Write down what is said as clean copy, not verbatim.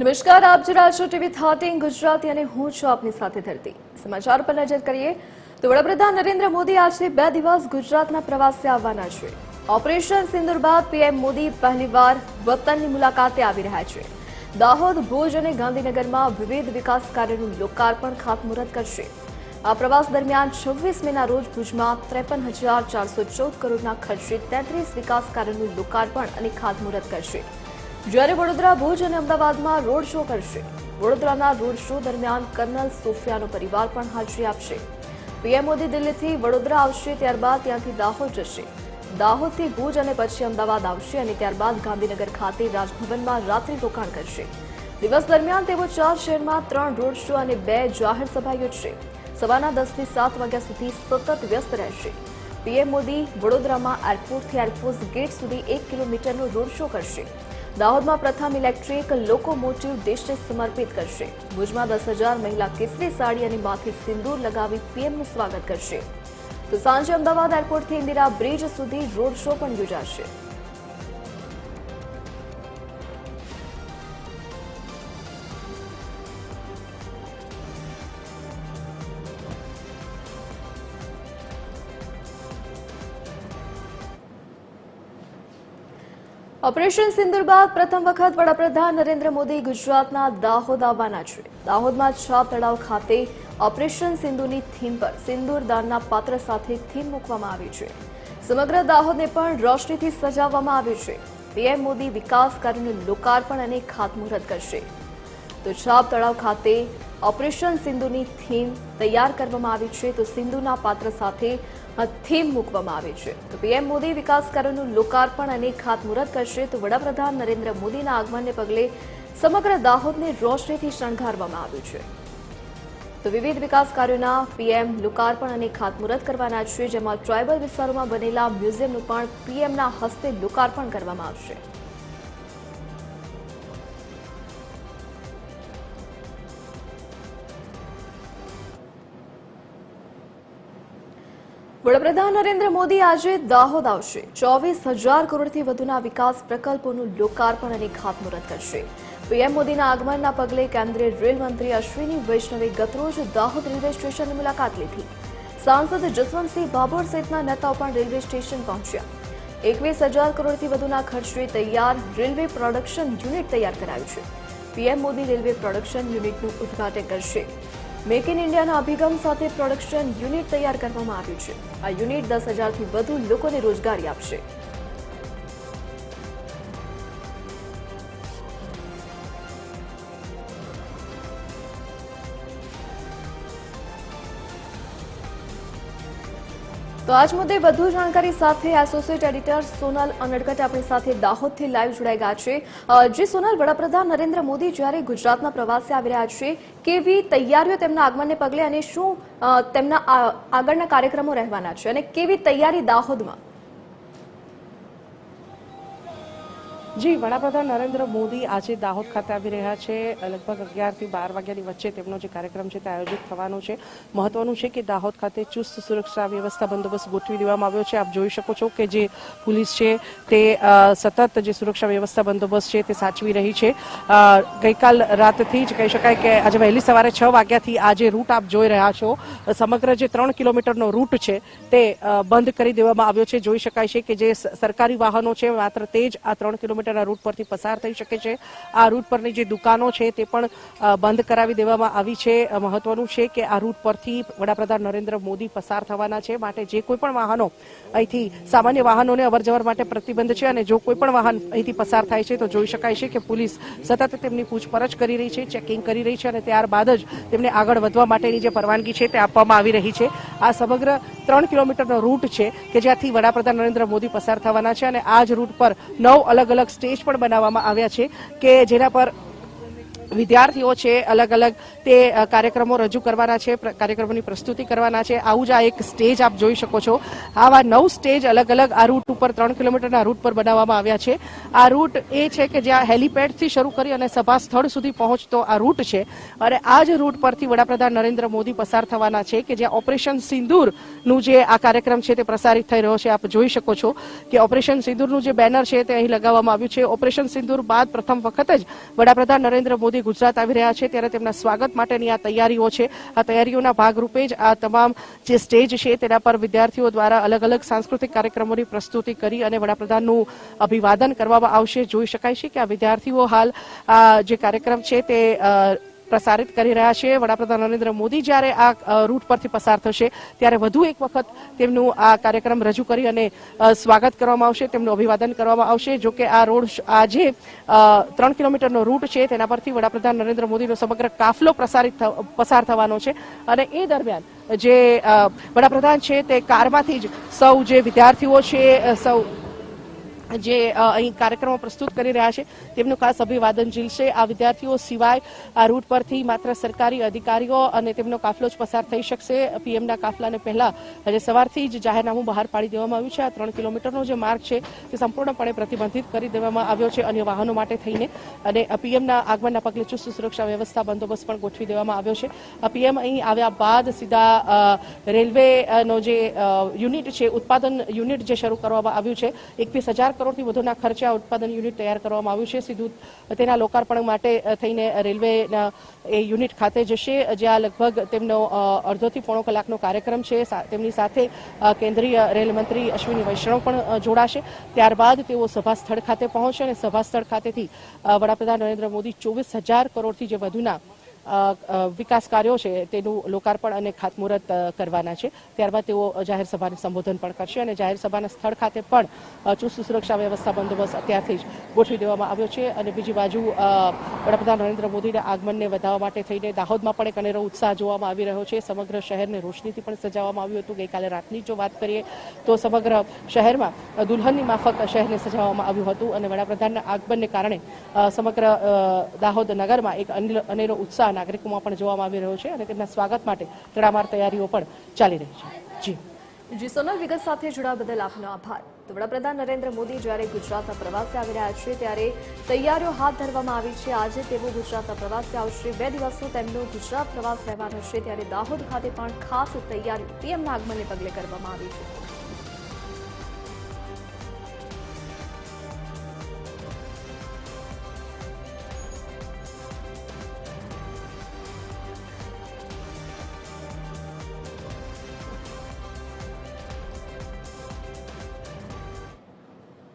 નમસ્કાર, આપ જોઈ રહ્યા છો ટીવી 13 ગુજરાતી અને હું છું આપની સાથે ધરતી. સમાચાર પર નજર કરીએ તો વડાપ્રધાન નરેન્દ્ર મોદી આજે 2 દિવસ ગુજરાતના પ્રવાસે આવવાના છે. ઓપરેશન સિંદૂર બાદ પીએમ મોદી પહેલીવાર વતનની મુલાકાતે આવી રહ્યા છે. દાહોદ, ભુજ અને ગાંધીનગરમાં વિવિધ વિકાસ કાર્યોનું લોકાર્પણ ખાતમુહૂર્ત કરશે. આ પ્રવાસ દરમિયાન 26 મેના રોજ ભુજમાં 53,414 કરોડના ખર્ચે 33 વિકાસ કાર્યોનું લોકાર્પણ અને ખાતમુહૂર્ત કરશે. જ્યારે વડોદરા, ભુજ અને અમદાવાદમાં રોડ શો કરશે. વડોદરાના રોડ શો દરમિયાન કર્નલ સોફિયાનો પરિવાર પણ હાજરી આપશે. પીએમ મોદી દિલ્હીથી વડોદરા આવશે, ત્યારબાદ ત્યાંથી દાહોદ જશે. દાહોદથી ભુજ અને પછી અમદાવાદ આવશે અને ત્યારબાદ ગાંધીનગર ખાતે રાજભવનમાં રાત્રિ રોકાણ કરશે. દિવસ દરમિયાન તેઓ 4 શહેરમાં 3 રોડ શો અને 2 જાહેર સભા યોજશે. સવારના 10 થી 7 વાગ્યા સુધી સતત વ્યસ્ત રહેશે. પીએમ મોદી વડોદરામાં એરપોર્ટથી એરફોર્સ ગેટ સુધી 1 કિલોમીટરનો રોડ શો કરશે. દાહોદમાં પ્રથમ ઇલેક્ટ્રિક લોકોમોટિવ દેશને સમર્પિત કરશે. ભુજમાં 10,000 મહિલા કેસરી સાડી અને માથે સિંદૂર લગાવી પીએમનું સ્વાગત કરશે. તો સાંજે અમદાવાદ એરપોર્ટથી ઇન્દિરા બ્રિજ સુધી રોડ શો પણ યોજાશે. ઓપરેશન સિંદૂર બાદ પ્રથમ વખત વડાપ્રધાન નરેન્દ્ર મોદી ગુજરાતના દાહોદ આવવાના છે. દાહોદમાં છાપ તળાવ ખાતે ઓપરેશન સિંદૂરની થીમ પર સિંદૂર દાનના પાત્ર સાથે થીમ મૂકવામાં આવી છે. સમગ્ર દાહોદને પણ રોશનીથી સજાવવામાં આવ્યું છે. પીએમ મોદી વિકાસ કાર્યોનું લોકાર્પણ અને ખાતમુહૂર્ત કરશે. તો છાપ તળાવ ખાતે ઓપરેશન સિંદૂરની થીમ તૈયાર કરવામાં આવી છે. તો સિંદૂરના પાત્ર સાથે થીમ મૂકવામાં આવી છે. તો પીએમ મોદી વિકાસ કાર્યોનું લોકાર્પણ અને ખાતમુહૂર્ત કરશે. તો વડાપ્રધાન નરેન્દ્ર મોદીના આગમનને પગલે સમગ્ર દાહોદને રોશનીથી શણગારવામાં આવ્યું છે. તો વિવિધ વિકાસ કાર્યોના પીએમ લોકાર્પણ અને ખાતમુહૂર્ત કરવાના છે, જેમાં ટ્રાયબલ વિસ્તારોમાં બનેલા મ્યુઝિયમનું પણ પીએમના હસ્તે લોકાર્પણ કરવામાં આવશે. વડાપ્રધાન નરેન્દ્ર મોદી આજે દાહોદ આવશે. 24,000 કરોડથી વધુના વિકાસ પ્રકલ્પોનું લોકાર્પણ અને ખાતમુહૂર્ત કરશે. પીએમ મોદીના આગમનના પગલે કેન્દ્રીય રેલ મંત્રી અશ્વિની વૈષ્ણવે ગતરોજ દાહોદ રેલવે સ્ટેશનની મુલાકાત લીધી. સાંસદ જસવંતસિંહ ભાભોર સહિતના નેતાઓ પણ રેલવે સ્ટેશન પહોંચ્યા. 21,000 કરોડથી વધુના ખર્ચે તૈયાર રેલવે પ્રોડક્શન યુનિટ તૈયાર કરાયું છે. પીએમ મોદી રેલવે પ્રોડક્શન યુનિટનું ઉદઘાટન કરશે. મેક ઇન ઇન્ડિયાના અભિગમ સાથે પ્રોડક્શન યુનિટ તૈયાર કરવામાં આવ્યું છે. આ યુનિટ 10,000થી વધુ લોકોને રોજગારી આપશે. તો આજ મુદ્દે વધુ જાણકારી સાથે એસોસિએટ એડિટર સોનલ અનડકટ આપણી સાથે દાહોદથી લાઈવ જોડાઈ ગયા છે. જી સોનલ, વડાપ્રધાન નરેન્દ્ર મોદી જ્યારે ગુજરાતના પ્રવાસે આવી રહ્યા છે, કેવી તૈયારીઓ તેમના આગમનને પગલે અને શું તેમના આગળના કાર્યક્રમો રહેવાના છે અને કેવી તૈયારી દાહોદમાં? જી, વડાપ્રધાન નરેન્દ્ર મોદી આજે દાહોદ ખાતે આવી રહ્યા છે. લગભગ 11 થી 12 વાગ્યાની વચ્ચે તેમનો જે કાર્યક્રમ છે તે આયોજિત થવાનો છે. મહત્વનું છે કે દાહોદ ખાતે ચુસ્ત સુરક્ષા વ્યવસ્થા બંદોબસ્ત ગોઠવી દેવામાં આવ્યો છે. આપ જોઈ શકો છો કે જે પોલીસ છે તે સતત જે સુરક્ષા વ્યવસ્થા બંદોબસ્ત છે તે સાચવી રહી છે. ગઈકાલ રાતથી જ કહી શકાય કે આજે વહેલી સવારે 6 વાગ્યાથી આ જે રૂટ આપ જોઈ રહ્યા છો, સમગ્ર જે 3 કિલોમીટરનો રૂટ છે તે બંધ કરી દેવામાં આવ્યો છે. જોઈ શકાય છે કે જે સરકારી વાહનો છે માત્ર તે જ આ 3 કિલોમીટર રૂટ પરથી પસાર થઈ શકે છે. આ રૂટ પરની જે દુકાનો છે તે પણ બંધ કરાવી દેવામાં આવી છે. મહત્વનું છે કે આ રૂટ પરથી વડાપ્રધાન નરેન્દ્ર મોદી પસાર થવાના છે, માટે જે કોઈ પણ વાહનો અહીંથી સામાન્ય વાહનોને અવરજવર માટે પ્રતિબંધ છે અને જો કોઈ પણ વાહન અહીંથી પસાર થાય છે તો જોઈ શકાય છે કે પોલીસ સતત તેમની પૂછપરછ કરી રહી છે, ચેકિંગ કરી રહી છે અને ત્યારબાદ જ તેમને આગળ વધવા માટેની જે પરવાનગી છે તે આપવામાં આવી રહી છે. આ સમગ્ર 3 કિલોમીટરનો રૂટ છે કે જ્યાંથી વડાપ્રધાન નરેન્દ્ર મોદી પસાર થવાના છે અને આ જ રૂટ પર 9 અલગ અલગ સ્ટેજ પણ બનાવવામાં આવ્યા છે કે જેના પર વિદ્યાર્થીઓ છે અલગ અલગ તે કાર્યક્રમો રજૂ કરવાના છે, કાર્યક્રમોની પ્રસ્તુતિ કરવાના છે. આવું જ આ એક સ્ટેજ આપ જોઈ શકો છો. આવા 9 સ્ટેજ અલગ અલગ આ રૂટ ઉપર 3 કિલોમીટરના રૂટ પર બનાવવામાં આવ્યા છે. આ રૂટ એ છે કે જ્યાં હેલીપેડથી શરૂ કરી અને સભા સ્થળ સુધી પહોંચતો આ રૂટ છે અને આ જ રૂટ પરથી વડાપ્રધાન નરેન્દ્ર મોદી પસાર થવાના છે કે જ્યાં ઓપરેશન સિંદૂરનું જે આ કાર્યક્રમ છે તે પ્રસારિત થઈ રહ્યો છે. આપ જોઈ શકો છો કે ઓપરેશન સિંદૂરનું જે બેનર છે તે અહીં લગાવવામાં આવ્યું છે. ઓપરેશન સિંદૂર બાદ પ્રથમ વખત જ વડાપ્રધાન નરેન્દ્ર મોદી ગુજરાત આવી રહ્યા છે ત્યારે તેમના સ્વાગત માટેની આ તૈયારીઓ છે. આ તૈયારીઓના ભાગરૂપે જ આ તમામ જે સ્ટેજ છે તેના પર વિદ્યાર્થીઓ દ્વારા અલગ અલગ સાંસ્કૃતિક કાર્યક્રમોની પ્રસ્તુતિ કરી અને વડાપ્રધાનનું અભિવાદન કરવામાં આવશે. જોઈ શકાય છે કે આ વિદ્યાર્થીઓ હાલ જે કાર્યક્રમ છે તે પ્રસારિત કરી રહ્યા છે. વડાપ્રધાન નરેન્દ્ર મોદી જ્યારે આ રૂટ પરથી પસાર થશે ત્યારે વધુ એક વખત તેમનું આ કાર્યક્રમ રજૂ કરી અને સ્વાગત કરવામાં આવશે, તેમનું અભિવાદન કરવામાં આવશે. જો કે આ રોડ આ જે 3 કિલોમીટરનો રૂટ છે તેના પરથી વડાપ્રધાન નરેન્દ્ર મોદીનો સમગ્ર કાફલો પસાર થવાનો છે અને એ દરમિયાન જે વડાપ્રધાન છે તે કારમાંથી જ સૌ જે વિદ્યાર્થીઓ છે સૌ જે અહીં કાર્યક્રમો પ્રસ્તુત કરી રહ્યા છે તેમનું ખાસ અભિવાદન ઝીલશે. આ વિદ્યાર્થીઓ સિવાય આ રૂટ પરથી માત્ર સરકારી અધિકારીઓ અને તેમનો કાફલો જ પસાર થઈ શકશે. પીએમના કાફલાને પહેલા આજે સવારથી જ જાહેરનામું બહાર પાડી દેવામાં આવ્યું છે. આ 3 કિલોમીટરનો જે માર્ગ છે તે સંપૂર્ણપણે પ્રતિબંધિત કરી દેવામાં આવ્યો છે અન્ય વાહનો માટે થઈને અને પીએમના આગમનના પગલે ચુસ્ત સુરક્ષા વ્યવસ્થા બંદોબસ્ત પણ ગોઠવી દેવામાં આવ્યો છે. પીએમ અહીં આવ્યા બાદ સીધા રેલવેનો જે યુનિટ છે, ઉત્પાદન યુનિટ જે શરૂ કરવામાં આવ્યું છે, 21,000 કરોડથી વધુના ખર્ચે આ ઉત્પાદન યુનિટ તૈયાર કરવામાં આવ્યું છે. સીધું તેના લોકાર્પણ માટે થઈને રેલવેના એ યુનિટ ખાતે જશે જ્યાં લગભગ તેમનો અડધોથી પોણો કલાકનો કાર્યક્રમ છે. તેમની સાથે કેન્દ્રીય રેલ મંત્રી અશ્વિની વૈષ્ણવ પણ જોડાશે. ત્યારબાદ તેઓ સભા સ્થળ ખાતે પહોંચશે અને સભા સ્થળ ખાતેથી વડાપ્રધાન નરેન્દ્ર મોદી 24,000 કરોડથી જે વધુના વિકાસ કાર્યો છે તેનું લોકાર્પણ અને ખાતમુહૂર્ત કરવાના છે. ત્યારબાદ તેઓ જાહેર સભાને સંબોધન પણ કરશે અને જાહેર સભાના સ્થળ ખાતે પણ ચુસ્ત સુરક્ષા વ્યવસ્થા બંદોબસ્ત અત્યારથી જ ગોઠવી દેવામાં આવ્યો છે. અને બીજી બાજુ વડાપ્રધાન નરેન્દ્ર મોદીના આગમનને વધારવા માટે થઈને દાહોદમાં પણ એક અનેરો ઉત્સાહ જોવામાં આવી રહ્યો છે. સમગ્ર શહેરને રોશનીથી પણ સજાવવામાં આવ્યું હતું. ગઈકાલે રાતની જો વાત કરીએ તો સમગ્ર શહેરમાં દુલ્હનની માફક શહેરને સજાવવામાં આવ્યું હતું અને વડાપ્રધાનના આગમનને કારણે સમગ્ર દાહોદ નગરમાં એક અનેરો ઉત્સાહ નાગરિકોમાં પણ જોવામાં આવી રહ્યો છે અને તેમના સ્વાગત માટે તડામાર તૈયારીઓ પણ ચાલી રહી છે. જી સોનલ, વિગત સાથે જોડાવા બદલ આપનો આભાર. તો વડાપ્રધાન નરેન્દ્ર મોદી જ્યારે ગુજરાતના પ્રવાસે આવી રહ્યા છે ત્યારે તૈયારીઓ હાથ ધરવામાં આવી છે. આજે તેઓ ગુજરાતના પ્રવાસે આવશે. 2 દિવસનો તેમનો ગુજરાત પ્રવાસ રહેવાનો છે ત્યારે દાહોદ ખાતે પણ ખાસ તૈયારી પીએમના આગમનને પગલે કરવામાં આવી છે.